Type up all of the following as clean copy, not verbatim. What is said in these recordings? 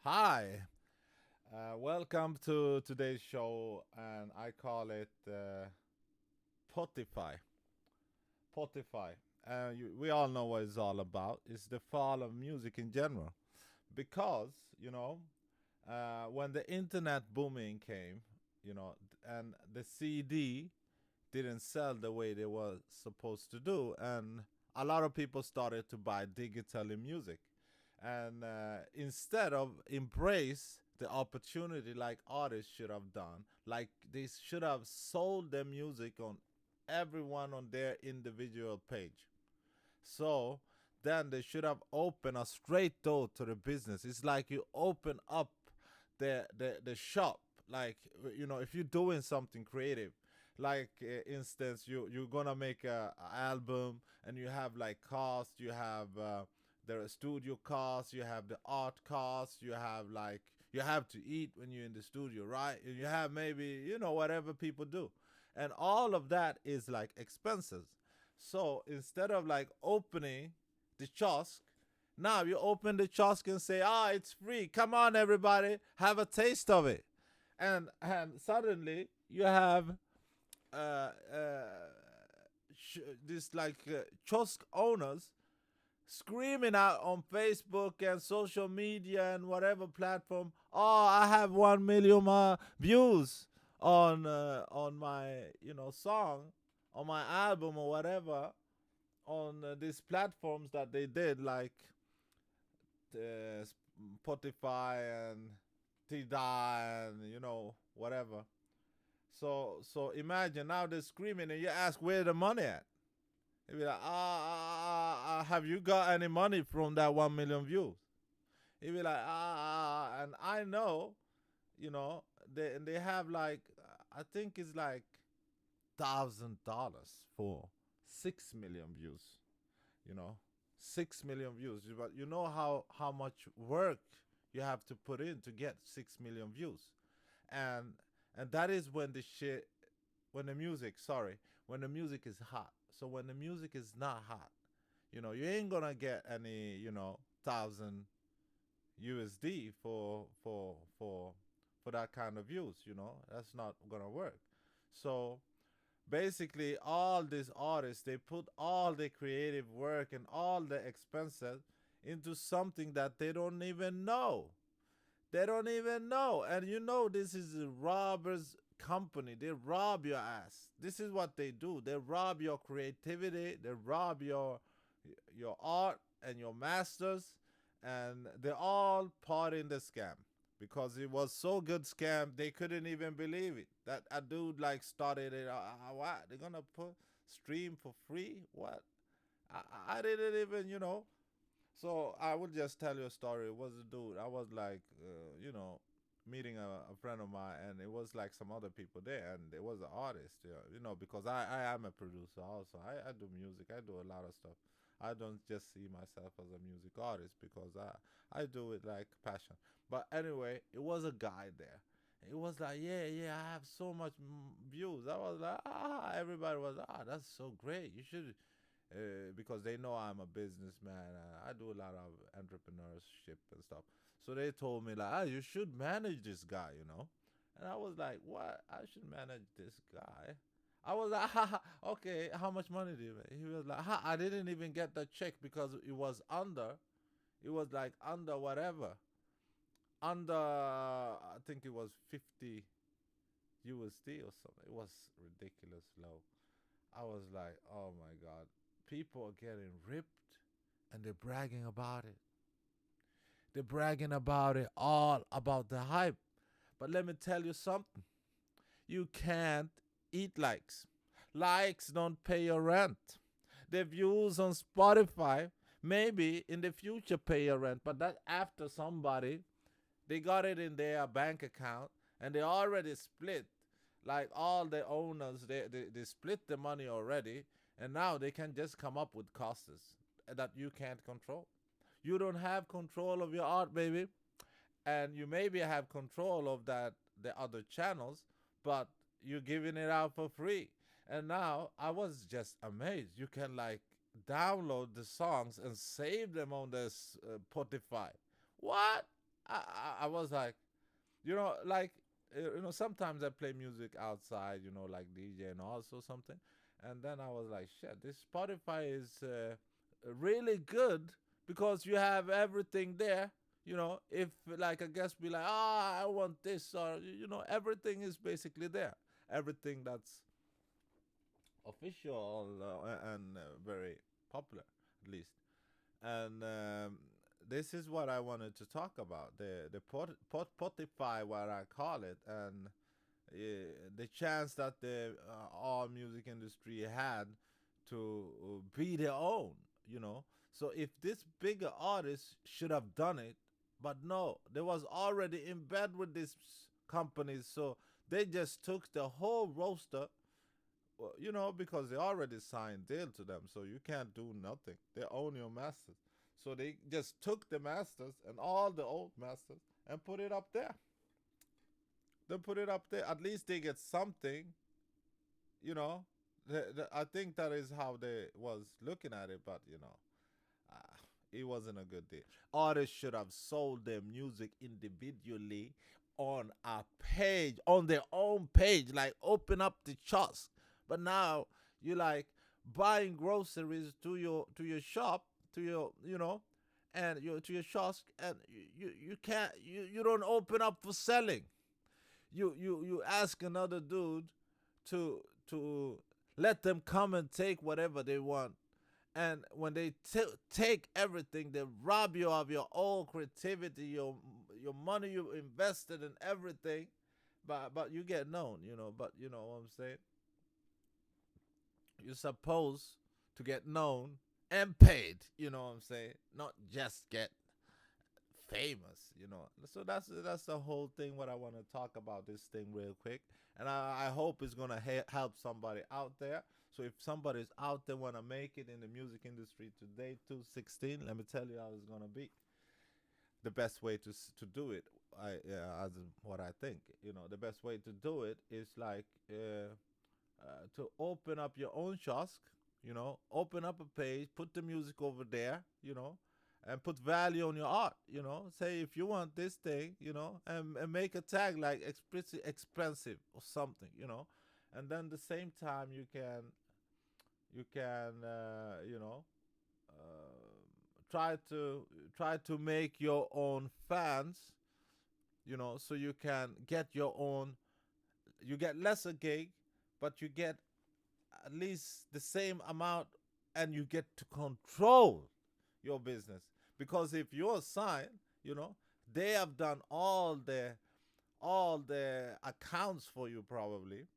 Hi, welcome to today's show, and I call it Spotify. Spotify. We all know what it's all about. It's the fall of music in general, because when the internet booming came, and the CD didn't sell the way they were supposed to do, and a lot of people started to buy digitally music, and instead of embrace the opportunity like artists should have done, like they should have sold their music on everyone on their individual page. So then they should have opened a straight door to the business. It's like you open up the shop. Like, if you're doing something creative, like instance, you're gonna make a album, and you have like cost, you have the studio costs, you have the art costs, you have like you have to eat when you're in the studio, right? And you have maybe whatever people do, and all of that is like expenses. So instead of like opening the kiosk, now you open the kiosk and say, it's free. Come on, everybody, have a taste of it. And suddenly you have uh, uh, this like kiosk owners screaming out on Facebook and social media and whatever platform, I have 1 million views on my song, on my album or whatever, on these platforms that they did, like Spotify and Tidal and whatever. So imagine now they're screaming, and you ask where the money at. They be like, have you got any money from that 1 million views? He be like, and I know, they have like, I think it's like $1,000 for 6 million views. You know, 6 million views. But you know how much work you have to put in to get 6 million views, and that is when the shit, when the music, sorry, when the music is hot. So when the music is not hot, you ain't gonna get any, 1,000 USD for that kind of views. That's not gonna work. So basically, all these artists, they put all the creative work and all the expenses into something that they don't even know. They don't even know. And this is a robber's company. They rob your ass. This is what they do. They rob your creativity. They rob your art and your masters. And they're all part in the scam. Because it was so good scam, they couldn't even believe it. That a dude like started it. What? They're gonna put stream for free? What? I didn't even, so I will just tell you a story. It was a dude. I was like, meeting a friend of mine, and it was like some other people there, and it was an artist. Because I am a producer also. I do music. I do a lot of stuff. I don't just see myself as a music artist because I do it like passion. But anyway, it was a guy there. It was like, yeah, yeah, I have so much views. I was like, everybody was, that's so great. You should because they know I'm a businessman. I do a lot of entrepreneurship and stuff. So they told me like, you should manage this guy. And I was like, what? I should manage this guy? I was like, okay, how much money do you make? He was like, I didn't even get the check because it was like under whatever. Under, I think it was 50 USD or something. It was ridiculous low. I was like, oh my God. People are getting ripped and they're bragging about it. They're bragging about it, all about the hype. But let me tell you something. You can't eat likes. Likes don't pay your rent. The views on Spotify maybe in the future pay your rent, but that after somebody, they got it in their bank account and they already split. Like all the owners, they split the money already, and now they can just come up with costs that you can't control. You don't have control of your art, baby, and you maybe have control of that the other channels, but you're giving it out for free. And now I was just amazed. You can like download the songs and save them on this Spotify. What? I was like, like, sometimes I play music outside, like DJ and also something. And then I was like, shit, this Spotify is really good because you have everything there. If like a guest be like, I want this, or, everything is basically there. Everything that's official and very popular, at least. And this is what I wanted to talk about, the Spotify, what I call it, and the chance that the all music industry had to be their own. So if this bigger artist should have done it, but no, they was already in bed with these companies, so they just took the whole roster, well, because they already signed deal to them, so you can't do nothing. They own your masters. So they just took the masters and all the old masters and put it up there. They put it up there. At least they get something, you know. I think that is how they was looking at it, but uh, it wasn't a good deal. Artists should have sold their music individually on a page, on their own page, like open up the kiosk. But now you like buying groceries to your shop, to your and to your kiosk, and you can't, you don't open up for selling. You ask another dude to let them come and take whatever they want, and when they take everything, they rob you of your own creativity, your money you invested in everything. But you get known, but you know what I'm saying. You're supposed to get known and paid, you know what I'm saying, not just get famous. So that's the whole thing. What I want to talk about this thing real quick, and I hope it's gonna help somebody out there. So if somebody's out there wanna make it in the music industry today, 216, let me tell you how it's gonna be. The best way to do it, as what I think, the best way to do it is like to open up your own kiosk, open up a page, put the music over there, and put value on your art, say if you want this thing, and make a tag like explicit expensive or something, and then the same time you can try to make your own fans, so you can get your own, you get lesser gig, but you get at least the same amount, and you get to control your business. Because if you're signed, they have done all the accounts for you probably.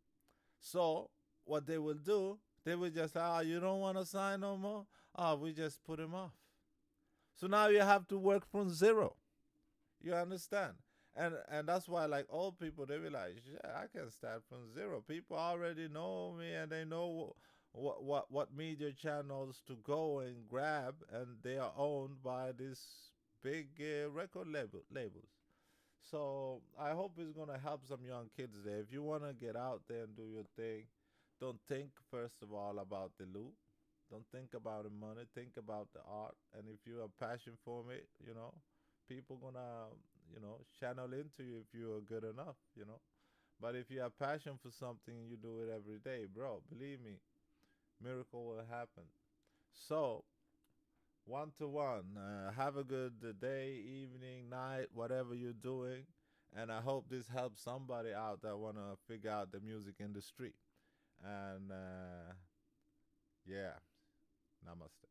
So what they will do, they will just, you don't want to sign no more. We just put him off. So now you have to work from zero. You understand? And that's why, like, old people, they be like, yeah, I can start from zero. People already know me, and they know what media channels to go and grab, and they are owned by these big record labels. So I hope it's gonna help some young kids there. If you wanna get out there and do your thing, don't think first of all about the loot. Don't think about the money. Think about the art. And if you have passion for it, people gonna channel into you if you are good enough. But if you have passion for something and you do it every day, bro, believe me, miracle will happen. So 1 to 1, have a good day, evening, night, whatever you're doing, and I hope this helps somebody out that wanna figure out the music industry. And yeah, namaste.